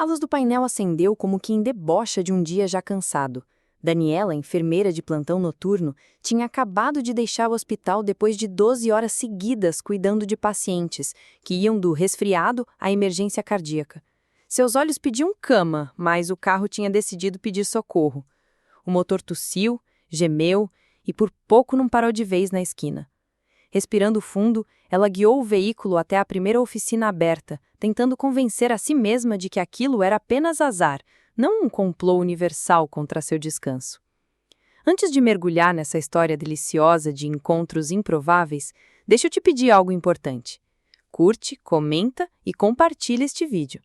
A luz do painel acendeu como quem debocha de um dia já cansado. Daniela, enfermeira de plantão noturno, tinha acabado de deixar o hospital depois de 12 horas seguidas cuidando de pacientes, que iam do resfriado à emergência cardíaca. Seus olhos pediam cama, mas o carro tinha decidido pedir socorro. O motor tossiu, gemeu e por pouco não parou de vez na esquina. Respirando fundo, ela guiou o veículo até a primeira oficina aberta, tentando convencer a si mesma de que aquilo era apenas azar, não um complô universal contra seu descanso. Antes de mergulhar nessa história deliciosa de encontros improváveis, deixa eu te pedir algo importante. Curte, comenta e compartilha este vídeo.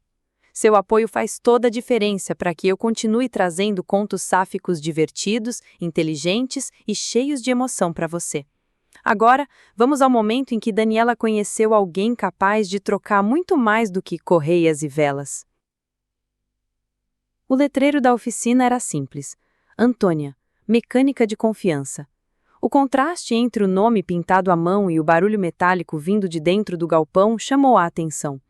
Seu apoio faz toda a diferença para que eu continue trazendo contos sáficos divertidos, inteligentes e cheios de emoção para você. Agora, vamos ao momento em que Daniela conheceu alguém capaz de trocar muito mais do que correias e velas. O letreiro da oficina era simples. Antônia, mecânica de confiança. O contraste entre o nome pintado à mão e o barulho metálico vindo de dentro do galpão chamou a atenção.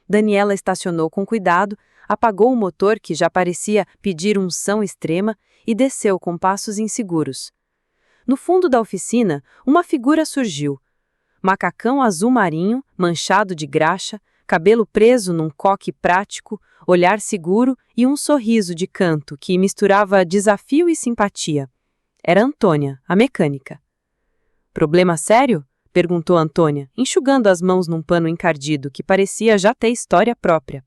Daniela estacionou com cuidado, apagou o motor que já parecia pedir unção extrema e desceu com passos inseguros. No fundo da oficina, uma figura surgiu. Macacão azul marinho, manchado de graxa, cabelo preso num coque prático, olhar seguro e um sorriso de canto que misturava desafio e simpatia. Era Antônia, a mecânica. "Problema sério?" perguntou Antônia, enxugando as mãos num pano encardido que parecia já ter história própria.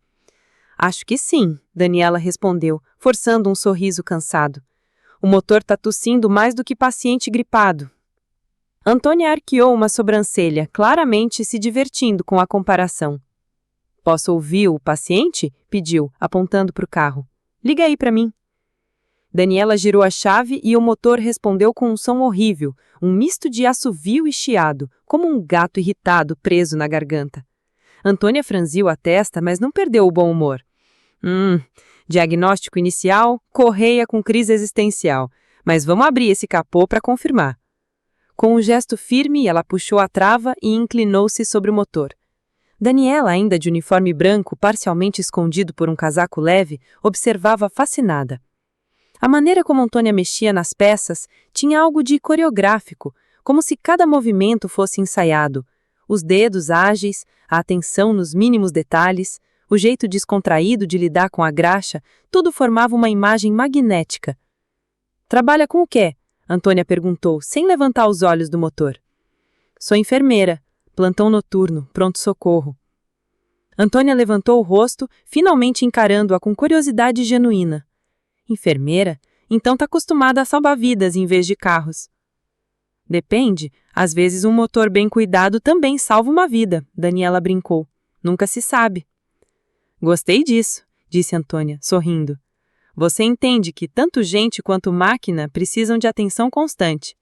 "Acho que sim", Daniela respondeu, forçando um sorriso cansado. "O motor tá tossindo mais do que paciente gripado." Antônia arqueou uma sobrancelha, claramente se divertindo com a comparação. "Posso ouvir o paciente?" pediu, apontando para o carro. "Liga aí para mim." Daniela girou a chave e o motor respondeu com um som horrível, um misto de assovio e chiado, como um gato irritado preso na garganta. Antônia franziu a testa, mas não perdeu o bom humor. Diagnóstico inicial, correia com crise existencial. Mas vamos abrir esse capô para confirmar." Com um gesto firme, ela puxou a trava e inclinou-se sobre o motor. Daniela, ainda de uniforme branco, parcialmente escondido por um casaco leve, observava fascinada. A maneira como Antônia mexia nas peças tinha algo de coreográfico, como se cada movimento fosse ensaiado. Os dedos ágeis, a atenção nos mínimos detalhes, o jeito descontraído de lidar com a graxa, tudo formava uma imagem magnética. "Trabalha com o quê?" Antônia perguntou, sem levantar os olhos do motor. "Sou enfermeira, plantão noturno, pronto-socorro." Antônia levantou o rosto, finalmente encarando-a com curiosidade genuína. "Enfermeira? Então tá acostumada a salvar vidas em vez de carros." "Depende, às vezes um motor bem cuidado também salva uma vida", Daniela brincou. "Nunca se sabe." "Gostei disso", disse Antônia, sorrindo. "Você entende que tanto gente quanto máquina precisam de atenção constante."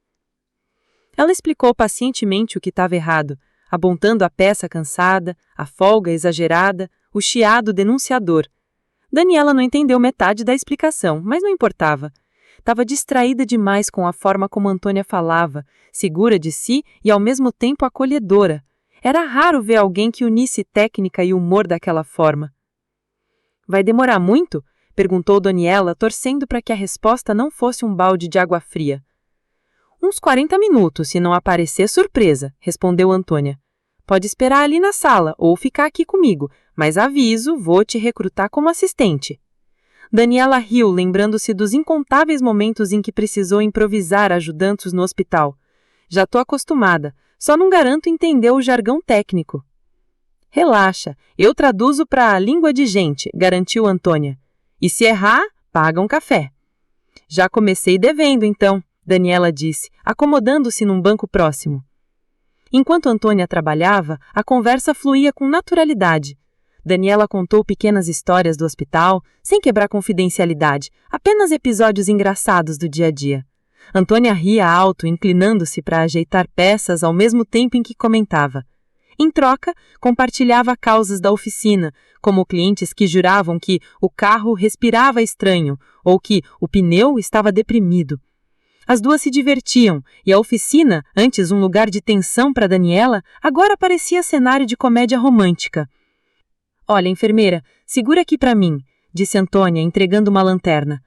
Ela explicou pacientemente o que estava errado, apontando a peça cansada, a folga exagerada, o chiado denunciador. Daniela não entendeu metade da explicação, mas não importava. Estava distraída demais com a forma como Antônia falava, segura de si e ao mesmo tempo acolhedora. Era raro ver alguém que unisse técnica e humor daquela forma. "Vai demorar muito?" perguntou Daniela, torcendo para que a resposta não fosse um balde de água fria. "Uns 40 minutos, se não aparecer surpresa", respondeu Antônia. "Pode esperar ali na sala ou ficar aqui comigo, mas aviso, vou te recrutar como assistente." Daniela riu, lembrando-se dos incontáveis momentos em que precisou improvisar ajudantes no hospital. "Já tô acostumada, só não garanto entender o jargão técnico." "Relaxa, eu traduzo para a língua de gente", garantiu Antônia. "E se errar, paga um café." "Já comecei devendo, então", Daniela disse, acomodando-se num banco próximo. Enquanto Antônia trabalhava, a conversa fluía com naturalidade. Daniela contou pequenas histórias do hospital, sem quebrar confidencialidade, apenas episódios engraçados do dia a dia. Antônia ria alto, inclinando-se para ajeitar peças ao mesmo tempo em que comentava. Em troca, compartilhava causas da oficina, como clientes que juravam que o carro respirava estranho ou que o pneu estava deprimido. As duas se divertiam, e a oficina, antes um lugar de tensão para Daniela, agora parecia cenário de comédia romântica. "Olha, enfermeira, segura aqui para mim", disse Antônia, entregando uma lanterna.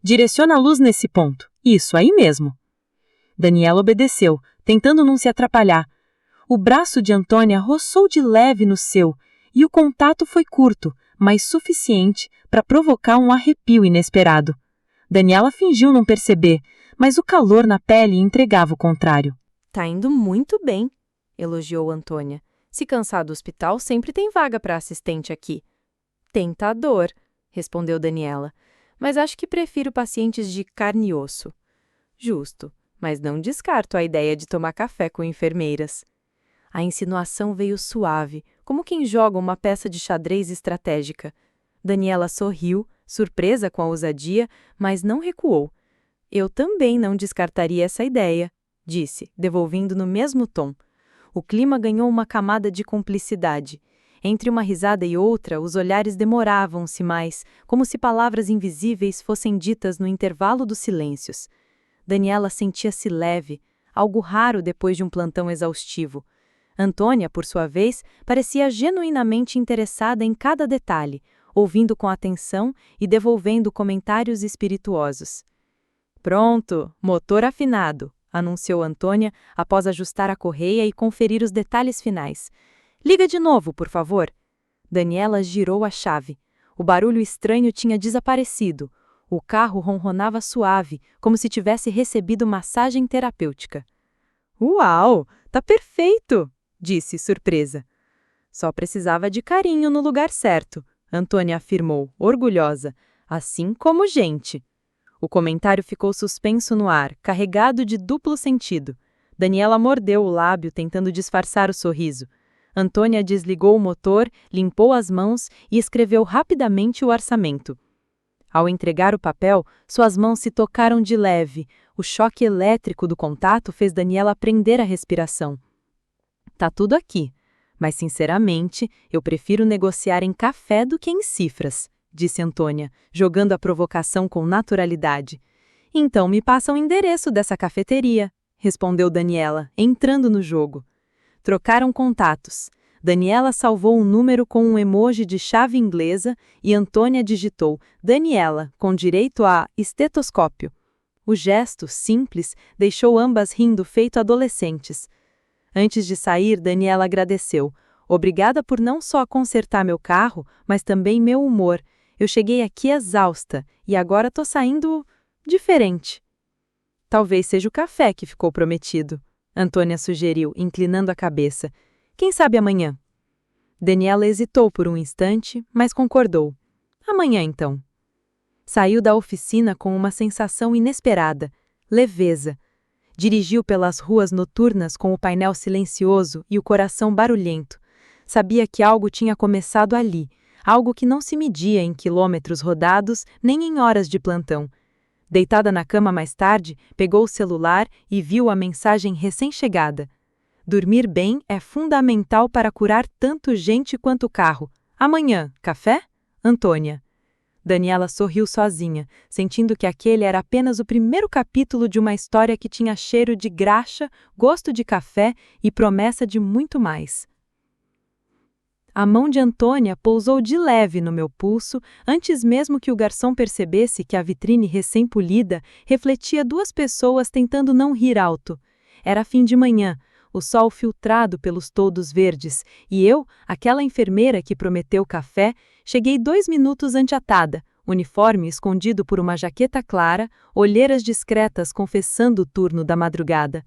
Direciona a luz nesse ponto. Isso, aí mesmo. Daniela obedeceu, tentando não se atrapalhar. O braço de Antônia roçou de leve no seu, e o contato foi curto, mas suficiente para provocar um arrepio inesperado. Daniela fingiu não perceber, mas o calor na pele entregava o contrário. Tá indo muito bem, elogiou Antônia. Se cansar do hospital, sempre tem vaga para assistente aqui. Tentador, respondeu Daniela, mas acho que prefiro pacientes de carne e osso. Justo, mas não descarto a ideia de tomar café com enfermeiras. A insinuação veio suave, como quem joga uma peça de xadrez estratégica. Daniela sorriu, surpresa com a ousadia, mas não recuou. Eu também não descartaria essa ideia, disse, devolvendo no mesmo tom. O clima ganhou uma camada de cumplicidade. Entre uma risada e outra, os olhares demoravam-se mais, como se palavras invisíveis fossem ditas no intervalo dos silêncios. Daniela sentia-se leve, algo raro depois de um plantão exaustivo. Antônia, por sua vez, parecia genuinamente interessada em cada detalhe, ouvindo com atenção e devolvendo comentários espirituosos. Pronto, motor afinado, anunciou Antônia após ajustar a correia e conferir os detalhes finais. Liga de novo, por favor. Daniela girou a chave. O barulho estranho tinha desaparecido. O carro ronronava suave, como se tivesse recebido massagem terapêutica. Uau, tá perfeito, disse, surpresa. Só precisava de carinho no lugar certo, Antônia afirmou, orgulhosa, assim como gente. O comentário ficou suspenso no ar, carregado de duplo sentido. Daniela mordeu o lábio, tentando disfarçar o sorriso. Antônia desligou o motor, limpou as mãos e escreveu rapidamente o orçamento. Ao entregar o papel, suas mãos se tocaram de leve. O choque elétrico do contato fez Daniela prender a respiração. Tá tudo aqui, mas sinceramente, eu prefiro negociar em café do que em cifras, disse Antônia, jogando a provocação com naturalidade. Então me passa o endereço dessa cafeteria, respondeu Daniela, entrando no jogo. Trocaram contatos. Daniela salvou um número com um emoji de chave inglesa e Antônia digitou Daniela, com direito a estetoscópio. O gesto, simples, deixou ambas rindo feito adolescentes. Antes de sair, Daniela agradeceu. Obrigada por não só consertar meu carro, mas também meu humor. Eu cheguei aqui exausta e agora tô saindo diferente. Talvez seja o café que ficou prometido, Antônia sugeriu, inclinando a cabeça. Quem sabe amanhã? Daniela hesitou por um instante, mas concordou. Amanhã, então. Saiu da oficina com uma sensação inesperada, leveza. Dirigiu pelas ruas noturnas com o painel silencioso e o coração barulhento. Sabia que algo tinha começado ali, algo que não se media em quilômetros rodados nem em horas de plantão. Deitada na cama mais tarde, pegou o celular e viu a mensagem recém-chegada. Dormir bem é fundamental para curar tanto gente quanto carro. Amanhã, café? Antônia. Daniela sorriu sozinha, sentindo que aquele era apenas o primeiro capítulo de uma história que tinha cheiro de graxa, gosto de café e promessa de muito mais. A mão de Antônia pousou de leve no meu pulso, antes mesmo que o garçom percebesse que a vitrine recém-polida refletia duas pessoas tentando não rir alto. Era fim de manhã, o sol filtrado pelos toldos verdes, e eu, aquela enfermeira que prometeu café, cheguei 2 minutos anteatada, uniforme escondido por uma jaqueta clara, olheiras discretas confessando o turno da madrugada.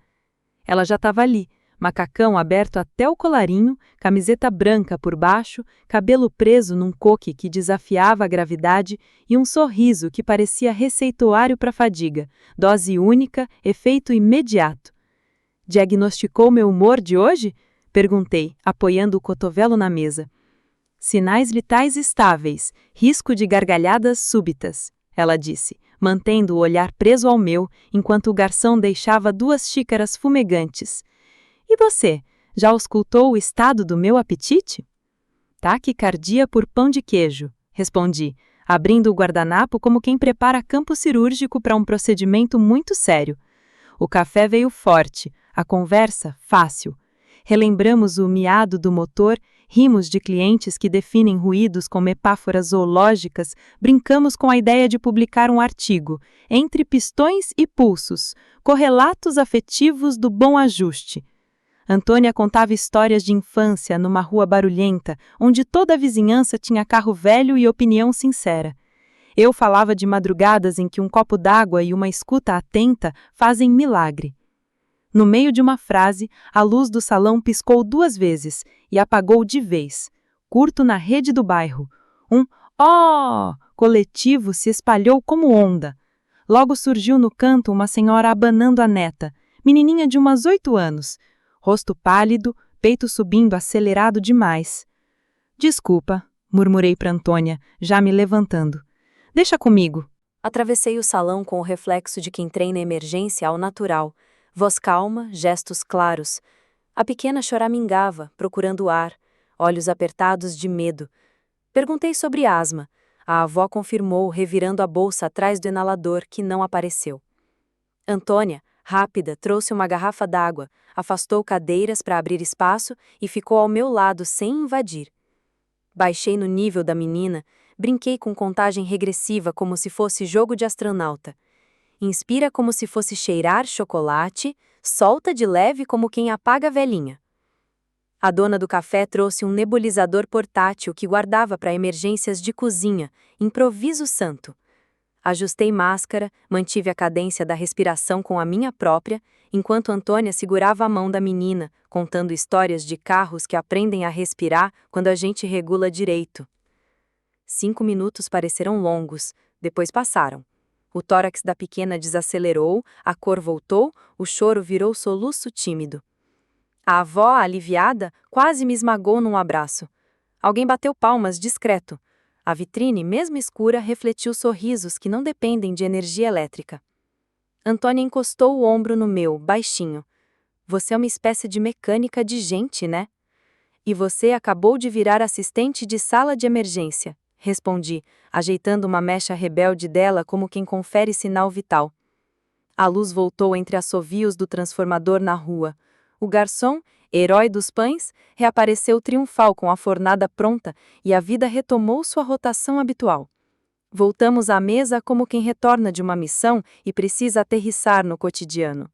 Ela já estava ali, macacão aberto até o colarinho, camiseta branca por baixo, cabelo preso num coque que desafiava a gravidade e um sorriso que parecia receituário para fadiga, dose única, efeito imediato. Diagnosticou meu humor de hoje? Perguntei, apoiando o cotovelo na mesa. Sinais vitais estáveis, risco de gargalhadas súbitas, ela disse, mantendo o olhar preso ao meu, enquanto o garçom deixava 2 xícaras fumegantes. E você, já auscultou o estado do meu apetite? Taquicardia por pão de queijo, respondi, abrindo o guardanapo como quem prepara campo cirúrgico para um procedimento muito sério. O café veio forte, a conversa fácil. Relembramos o miado do motor, Rimos de clientes que definem ruídos com metáforas zoológicas, brincamos com a ideia de publicar um artigo, Entre Pistões e Pulsos, Correlatos Afetivos do Bom Ajuste. Antônia contava histórias de infância numa rua barulhenta, onde toda a vizinhança tinha carro velho e opinião sincera. Eu falava de madrugadas em que um copo d'água e uma escuta atenta fazem milagre. No meio de uma frase, a luz do salão piscou 2 vezes e apagou de vez, curto na rede do bairro. Um "oh" coletivo se espalhou como onda. Logo surgiu no canto uma senhora abanando a neta, menininha de umas 8 anos, rosto pálido, peito subindo acelerado demais. "Desculpa", murmurei para Antônia, já me levantando. "Deixa comigo." Atravessei o salão com o reflexo de quem treina emergência ao natural. Voz calma, gestos claros. A pequena choramingava, procurando ar, olhos apertados de medo. Perguntei sobre asma. A avó confirmou, revirando a bolsa atrás do inalador, que não apareceu. Antônia, rápida, trouxe uma garrafa d'água, afastou cadeiras para abrir espaço e ficou ao meu lado sem invadir. Baixei no nível da menina, brinquei com contagem regressiva como se fosse jogo de astronauta. Inspira como se fosse cheirar chocolate, solta de leve como quem apaga a velhinha. A dona do café trouxe um nebulizador portátil que guardava para emergências de cozinha, improviso santo. Ajustei máscara, mantive a cadência da respiração com a minha própria, enquanto Antônia segurava a mão da menina, contando histórias de carros que aprendem a respirar quando a gente regula direito. 5 minutos pareceram longos, depois passaram. O tórax da pequena desacelerou, a cor voltou, o choro virou soluço tímido. A avó, aliviada, quase me esmagou num abraço. Alguém bateu palmas, discreto. A vitrine, mesmo escura, refletiu sorrisos que não dependem de energia elétrica. Antônia encostou o ombro no meu, baixinho. "Você é uma espécie de mecânica de gente, né? E você acabou de virar assistente de sala de emergência", respondi, ajeitando uma mecha rebelde dela como quem confere sinal vital. A luz voltou entre assovios do transformador na rua. O garçom, herói dos pães, reapareceu triunfal com a fornada pronta e a vida retomou sua rotação habitual. Voltamos à mesa como quem retorna de uma missão e precisa aterrissar no cotidiano.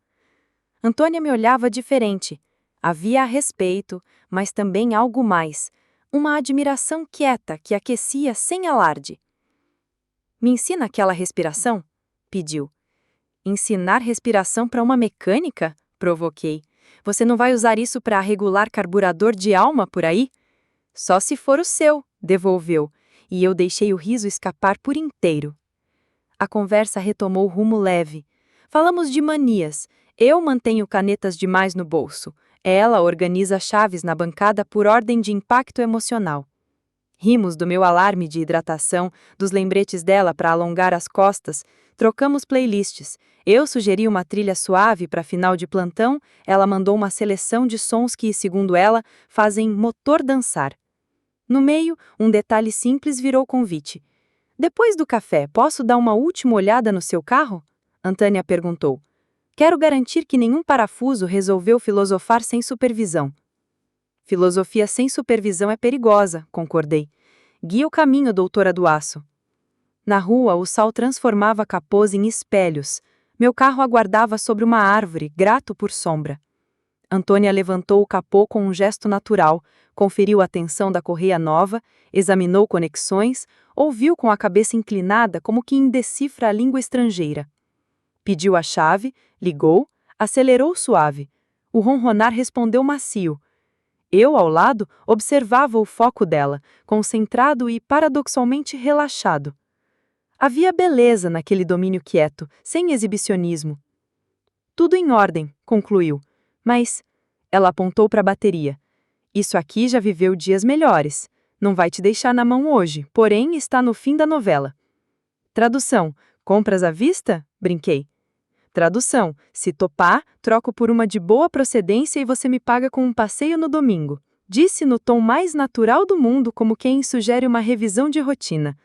Antônia me olhava diferente. Havia respeito, mas também algo mais. Uma admiração quieta que aquecia sem alarde. "Me ensina aquela respiração?" pediu. "Ensinar respiração para uma mecânica?" provoquei. "Você não vai usar isso para regular carburador de alma por aí?" "Só se for o seu", devolveu, e eu deixei o riso escapar por inteiro. A conversa retomou rumo leve. Falamos de manias. Eu mantenho canetas demais no bolso. Ela organiza chaves na bancada por ordem de impacto emocional. Rimos do meu alarme de hidratação, dos lembretes dela para alongar as costas, trocamos playlists. Eu sugeri uma trilha suave para final de plantão, ela mandou uma seleção de sons que, segundo ela, fazem motor dançar. No meio, um detalhe simples virou convite. "Depois do café, posso dar uma última olhada no seu carro?" Antônia perguntou. Quero garantir que nenhum parafuso resolveu filosofar sem supervisão. Filosofia sem supervisão é perigosa, concordei. Guia o caminho, doutora do aço. Na rua, o sol transformava capôs em espelhos. Meu carro aguardava sobre uma árvore, grato por sombra. Antônia levantou o capô com um gesto natural, conferiu a tensão da correia nova, examinou conexões, ouviu com a cabeça inclinada como quem decifra a língua estrangeira. Pediu a chave, ligou, acelerou suave. O ronronar respondeu macio. Eu, ao lado, observava o foco dela, concentrado e paradoxalmente relaxado. Havia beleza naquele domínio quieto, sem exibicionismo. Tudo em ordem, concluiu. Mas, ela apontou para a bateria. Isso aqui já viveu dias melhores. Não vai te deixar na mão hoje, porém está no fim da novela. Tradução: compras à vista? Brinquei. Tradução: se topar, troco por uma de boa procedência e você me paga com um passeio no domingo. Disse no tom mais natural do mundo, como quem sugere uma revisão de rotina.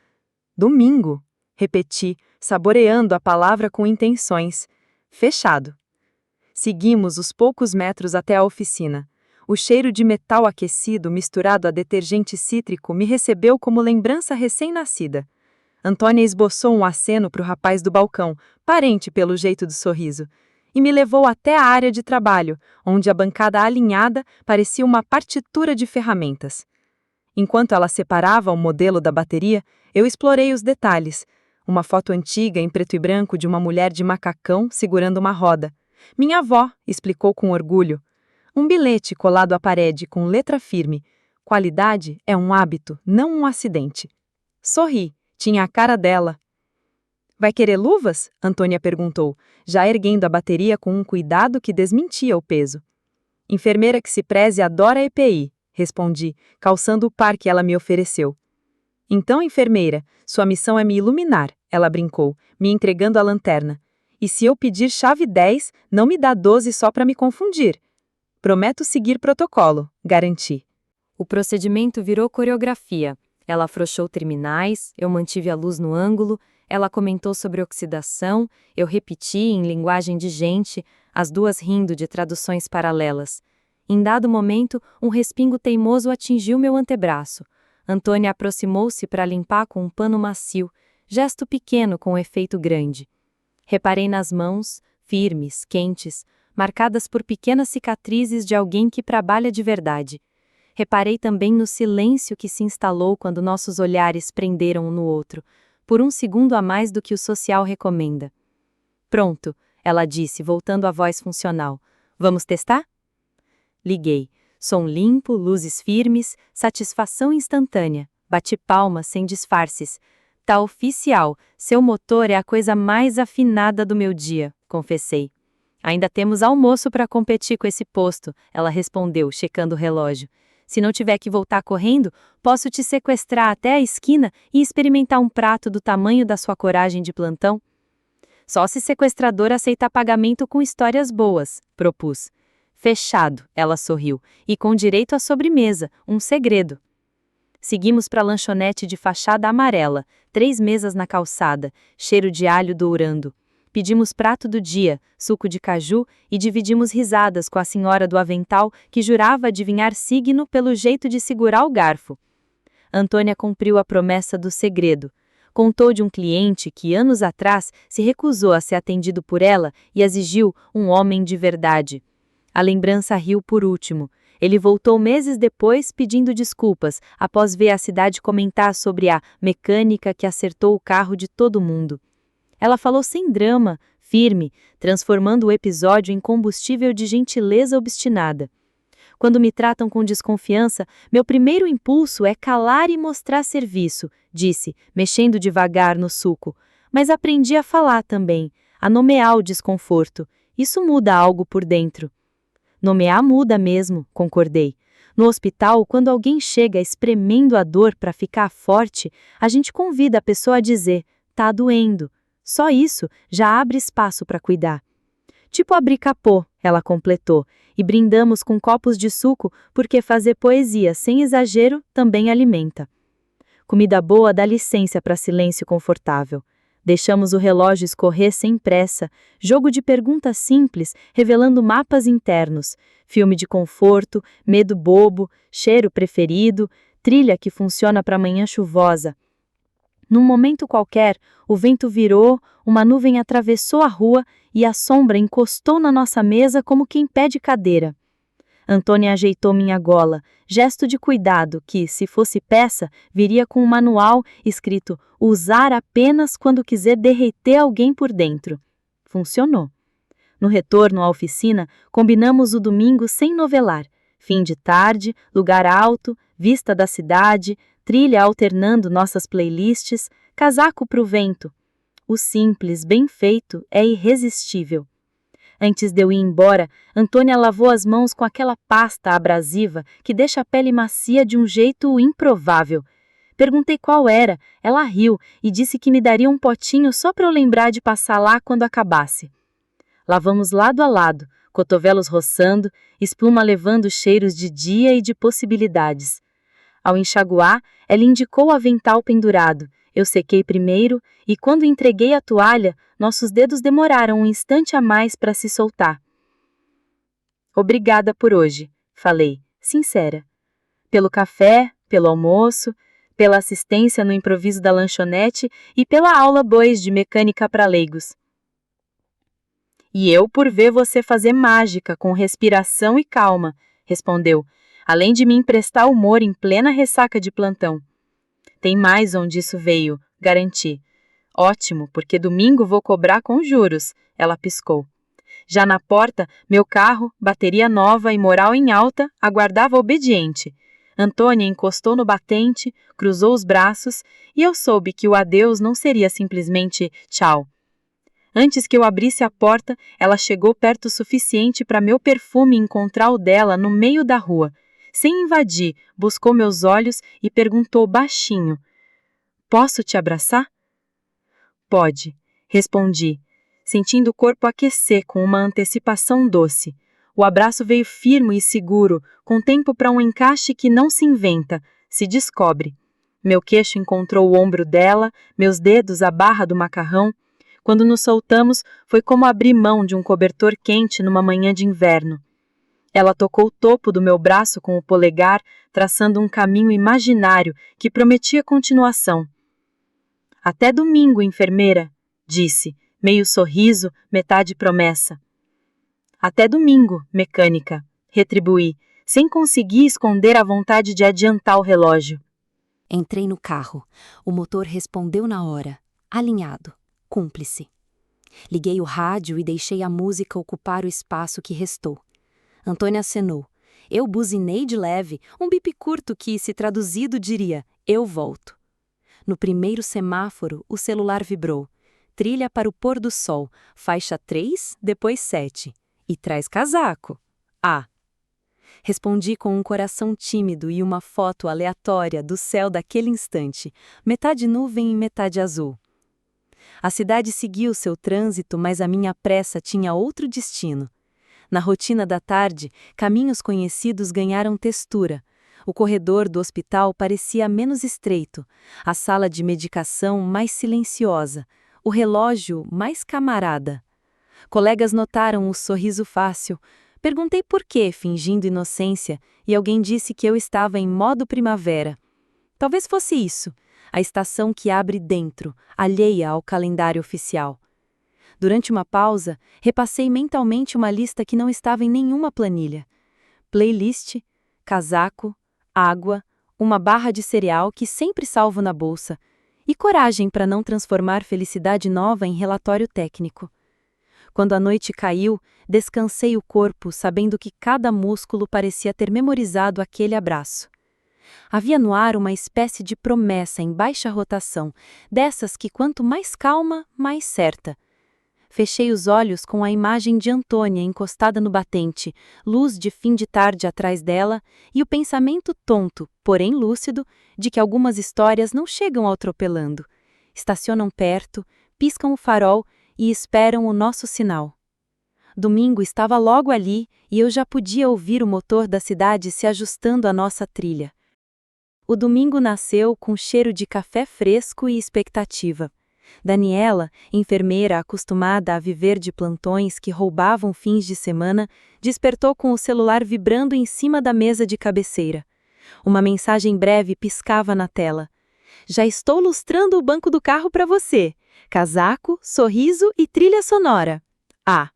Domingo, repeti, saboreando a palavra com intenções. Fechado. Seguimos os poucos metros até a oficina. O cheiro de metal aquecido misturado a detergente cítrico me recebeu como lembrança recém-nascida. Antônia esboçou um aceno para o rapaz do balcão, parente pelo jeito do sorriso, e me levou até a área de trabalho, onde a bancada alinhada parecia uma partitura de ferramentas. Enquanto ela separava o modelo da bateria, eu explorei os detalhes. Uma foto antiga em preto e branco de uma mulher de macacão segurando uma roda. Minha avó, explicou com orgulho. Um bilhete colado à parede com letra firme. Qualidade é um hábito, não um acidente. Sorri, tinha a cara dela. Vai querer luvas? Antônia perguntou, já erguendo a bateria com um cuidado que desmentia o peso. Enfermeira que se preze adora EPI, respondi, calçando o par que ela me ofereceu. Então, enfermeira, sua missão é me iluminar, ela brincou, me entregando a lanterna. E se eu pedir chave 10, não me dá 12 só para me confundir. Prometo seguir protocolo, garanti. O procedimento virou coreografia. Ela afrouxou terminais, eu mantive a luz no ângulo, ela comentou sobre oxidação, eu repeti em linguagem de gente, as duas rindo de traduções paralelas. Em dado momento, um respingo teimoso atingiu meu antebraço. Antônia aproximou-se para limpar com um pano macio, gesto pequeno com efeito grande. Reparei nas mãos, firmes, quentes, marcadas por pequenas cicatrizes de alguém que trabalha de verdade. Reparei também no silêncio que se instalou quando nossos olhares prenderam um no outro, por um segundo a mais do que o social recomenda. Pronto, ela disse, voltando à voz funcional. Vamos testar? Liguei. Som limpo, luzes firmes, satisfação instantânea. Bati palmas sem disfarces. Tá oficial, seu motor é a coisa mais afinada do meu dia, confessei. Ainda temos almoço para competir com esse posto, ela respondeu, checando o relógio. Se não tiver que voltar correndo, posso te sequestrar até a esquina e experimentar um prato do tamanho da sua coragem de plantão? Só se sequestrador aceitar pagamento com histórias boas, propus. Fechado, ela sorriu, e com direito à sobremesa, um segredo. Seguimos para a lanchonete de fachada amarela, 3 mesas na calçada, cheiro de alho dourando. Pedimos prato do dia, suco de caju, e dividimos risadas com a senhora do avental que jurava adivinhar signo pelo jeito de segurar o garfo. Antônia cumpriu a promessa do segredo. Contou de um cliente que, anos atrás, se recusou a ser atendido por ela e exigiu um homem de verdade. A lembrança riu por último. Ele voltou meses depois pedindo desculpas, após ver a cidade comentar sobre a mecânica que acertou o carro de todo mundo. Ela falou sem drama, firme, transformando o episódio em combustível de gentileza obstinada. Quando me tratam com desconfiança, meu primeiro impulso é calar e mostrar serviço, disse, mexendo devagar no suco. Mas aprendi a falar também, a nomear o desconforto. Isso muda algo por dentro. Nomear muda mesmo, concordei. No hospital, quando alguém chega espremendo a dor para ficar forte, a gente convida a pessoa a dizer, tá doendo. Só isso já abre espaço para cuidar. Tipo abrir capô, ela completou, e brindamos com copos de suco porque fazer poesia sem exagero também alimenta. Comida boa dá licença para silêncio confortável. Deixamos o relógio escorrer sem pressa, jogo de perguntas simples revelando mapas internos, filme de conforto, medo bobo, cheiro preferido, trilha que funciona para manhã chuvosa. Num momento qualquer, o vento virou, uma nuvem atravessou a rua e a sombra encostou na nossa mesa como quem pede cadeira. Antônia ajeitou minha gola, gesto de cuidado que, se fosse peça, viria com um manual escrito usar apenas quando quiser derreter alguém por dentro. Funcionou. No retorno à oficina, combinamos o domingo sem novelar. Fim de tarde, lugar alto, vista da cidade, trilha alternando nossas playlists, casaco pro vento. O simples, bem feito, é irresistível. Antes de eu ir embora, Antônia lavou as mãos com aquela pasta abrasiva que deixa a pele macia de um jeito improvável. Perguntei qual era, ela riu e disse que me daria um potinho só para eu lembrar de passar lá quando acabasse. Lavamos lado a lado, cotovelos roçando, espuma levando cheiros de dia e de possibilidades. Ao enxaguar, ela indicou o avental pendurado. Eu sequei primeiro e, quando entreguei a toalha, nossos dedos demoraram um instante a mais para se soltar. Obrigada por hoje, falei, sincera. Pelo café, pelo almoço, pela assistência no improviso da lanchonete e pela aula bois de mecânica para leigos. E eu por ver você fazer mágica com respiração e calma, respondeu, além de me emprestar humor em plena ressaca de plantão. Tem mais onde isso veio, garanti. Ótimo, porque domingo vou cobrar com juros, ela piscou. Já na porta, meu carro, bateria nova e moral em alta, aguardava obediente. Antônia encostou no batente, cruzou os braços e eu soube que o adeus não seria simplesmente tchau. Antes que eu abrisse a porta, ela chegou perto o suficiente para meu perfume encontrar o dela no meio da rua. Sem invadir, buscou meus olhos e perguntou baixinho: Posso te abraçar? Pode, respondi, sentindo o corpo aquecer com uma antecipação doce. O abraço veio firme e seguro, com tempo para um encaixe que não se inventa, se descobre. Meu queixo encontrou o ombro dela, meus dedos a barra do macarrão. Quando nos soltamos, foi como abrir mão de um cobertor quente numa manhã de inverno. Ela tocou o topo do meu braço com o polegar, traçando um caminho imaginário que prometia continuação. Até domingo, enfermeira, disse, meio sorriso, metade promessa. Até domingo, mecânica, retribuí, sem conseguir esconder a vontade de adiantar o relógio. Entrei no carro. O motor respondeu na hora, alinhado, cúmplice. Liguei o rádio e deixei a música ocupar o espaço que restou. Antônia acenou. Eu buzinei de leve, um bip curto que, se traduzido, diria, eu volto. No primeiro semáforo, o celular vibrou. Trilha para o pôr do sol, faixa 3, depois 7. E traz casaco. Ah! Respondi com um coração tímido e uma foto aleatória do céu daquele instante, metade nuvem e metade azul. A cidade seguiu seu trânsito, mas a minha pressa tinha outro destino. Na rotina da tarde, caminhos conhecidos ganharam textura. O corredor do hospital parecia menos estreito, a sala de medicação mais silenciosa, o relógio mais camarada. Colegas notaram o sorriso fácil. Perguntei por quê, fingindo inocência, e alguém disse que eu estava em modo primavera. Talvez fosse isso, a estação que abre dentro, alheia ao calendário oficial. Durante uma pausa, repassei mentalmente uma lista que não estava em nenhuma planilha. Playlist, casaco, água, uma barra de cereal que sempre salvo na bolsa, e coragem para não transformar felicidade nova em relatório técnico. Quando a noite caiu, descansei o corpo, sabendo que cada músculo parecia ter memorizado aquele abraço. Havia no ar uma espécie de promessa em baixa rotação, dessas que quanto mais calma, mais certa. Fechei os olhos com a imagem de Antônia encostada no batente, luz de fim de tarde atrás dela, e o pensamento tonto, porém lúcido, de que algumas histórias não chegam atropelando. Estacionam perto, piscam o farol e esperam o nosso sinal. Domingo estava logo ali e eu já podia ouvir o motor da cidade se ajustando à nossa trilha. O domingo nasceu com cheiro de café fresco e expectativa. Daniela, enfermeira acostumada a viver de plantões que roubavam fins de semana, despertou com o celular vibrando em cima da mesa de cabeceira. Uma mensagem breve piscava na tela. Já estou lustrando o banco do carro para você. Casaco, sorriso e trilha sonora. Ah!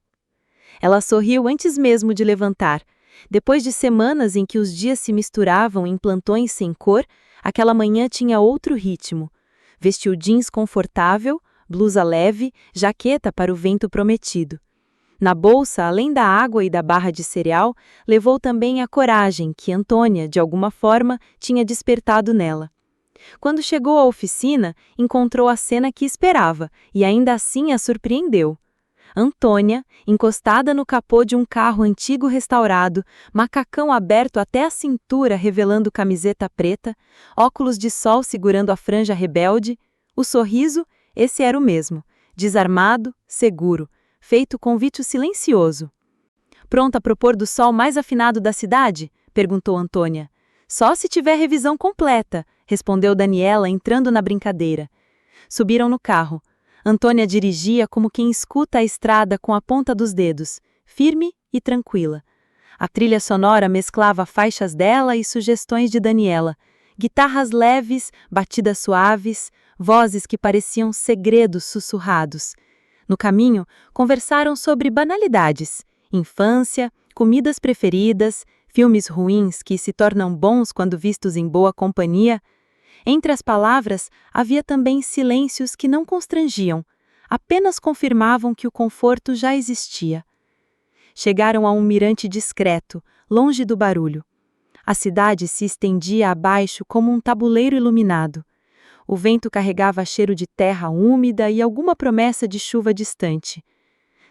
Ela sorriu antes mesmo de levantar. Depois de semanas em que os dias se misturavam em plantões sem cor, aquela manhã tinha outro ritmo. Vestiu jeans confortável, blusa leve, jaqueta para o vento prometido. Na bolsa, além da água e da barra de cereal, levou também a coragem que Antônia, de alguma forma, tinha despertado nela. Quando chegou à oficina, encontrou a cena que esperava e ainda assim a surpreendeu. Antônia, encostada no capô de um carro antigo restaurado, macacão aberto até a cintura revelando camiseta preta, óculos de sol segurando a franja rebelde, o sorriso, esse era o mesmo, desarmado, seguro, feito convite silencioso. Pronta para o pôr do sol mais afinado da cidade? Perguntou Antônia. Só se tiver revisão completa, respondeu Daniela entrando na brincadeira. Subiram no carro. Antônia dirigia como quem escuta a estrada com a ponta dos dedos, firme e tranquila. A trilha sonora mesclava faixas dela e sugestões de Daniela. Guitarras leves, batidas suaves, vozes que pareciam segredos sussurrados. No caminho, conversaram sobre banalidades, infância, comidas preferidas, filmes ruins que se tornam bons quando vistos em boa companhia. Entre as palavras, havia também silêncios que não constrangiam, apenas confirmavam que o conforto já existia. Chegaram a um mirante discreto, longe do barulho. A cidade se estendia abaixo como um tabuleiro iluminado. O vento carregava cheiro de terra úmida e alguma promessa de chuva distante.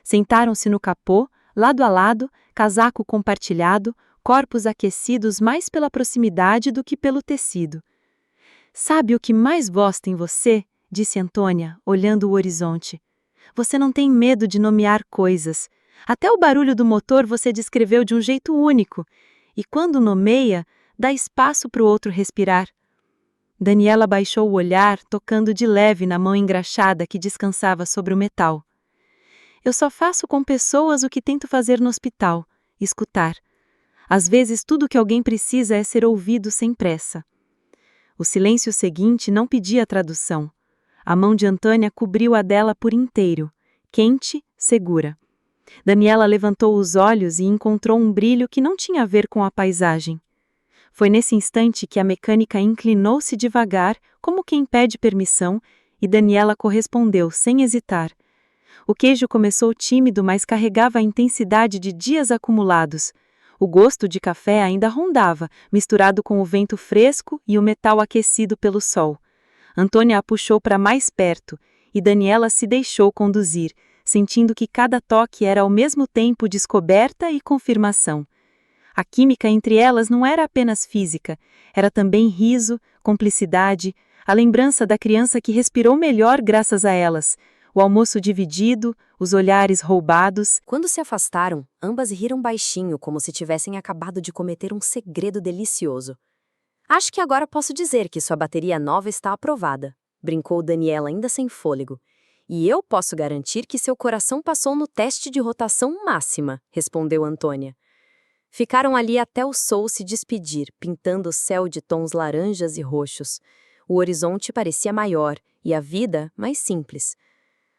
Sentaram-se no capô, lado a lado, casaco compartilhado, corpos aquecidos mais pela proximidade do que pelo tecido. "Sabe o que mais gosto em você?", disse Antônia, olhando o horizonte. "Você não tem medo de nomear coisas. Até o barulho do motor você descreveu de um jeito único. E quando nomeia, dá espaço para o outro respirar." Daniela baixou o olhar, tocando de leve na mão engraxada que descansava sobre o metal. "Eu só faço com pessoas o que tento fazer no hospital, escutar. Às vezes tudo o que alguém precisa é ser ouvido sem pressa." O silêncio seguinte não pedia tradução. A mão de Antônia cobriu a dela por inteiro, quente, segura. Daniela levantou os olhos e encontrou um brilho que não tinha a ver com a paisagem. Foi nesse instante que a mecânica inclinou-se devagar, como quem pede permissão, e Daniela correspondeu, sem hesitar. O queijo começou tímido, mas carregava a intensidade de dias acumulados. O gosto de café ainda rondava, misturado com o vento fresco e o metal aquecido pelo sol. Antônia a puxou para mais perto, e Daniela se deixou conduzir, sentindo que cada toque era ao mesmo tempo descoberta e confirmação. A química entre elas não era apenas física, era também riso, cumplicidade, a lembrança da criança que respirou melhor graças a elas, o almoço dividido, os olhares roubados. Quando se afastaram, ambas riram baixinho, como se tivessem acabado de cometer um segredo delicioso. "Acho que agora posso dizer que sua bateria nova está aprovada", brincou Daniela ainda sem fôlego. "E eu posso garantir que seu coração passou no teste de rotação máxima", respondeu Antônia. Ficaram ali até o sol se despedir, pintando o céu de tons laranjas e roxos. O horizonte parecia maior e a vida mais simples.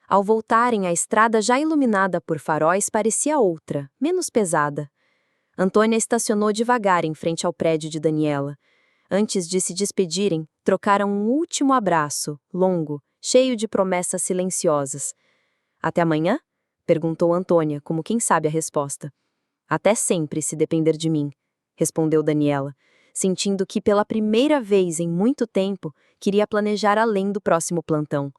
Ao voltarem, a estrada já iluminada por faróis parecia outra, menos pesada. Antônia estacionou devagar em frente ao prédio de Daniela. Antes de se despedirem, trocaram um último abraço, longo, cheio de promessas silenciosas. "Até amanhã?", perguntou Antônia, como quem sabe a resposta. "Até sempre, se depender de mim", respondeu Daniela, sentindo que pela primeira vez em muito tempo queria planejar além do próximo plantão.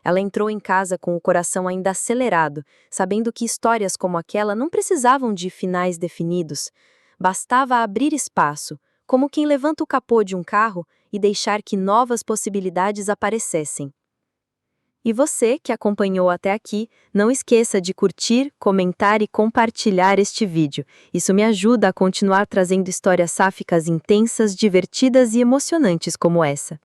Ela entrou em casa com o coração ainda acelerado, sabendo que histórias como aquela não precisavam de finais definidos. Bastava abrir espaço, como quem levanta o capô de um carro e deixar que novas possibilidades aparecessem. E você, que acompanhou até aqui, não esqueça de curtir, comentar e compartilhar este vídeo. Isso me ajuda a continuar trazendo histórias sáficas intensas, divertidas e emocionantes como essa.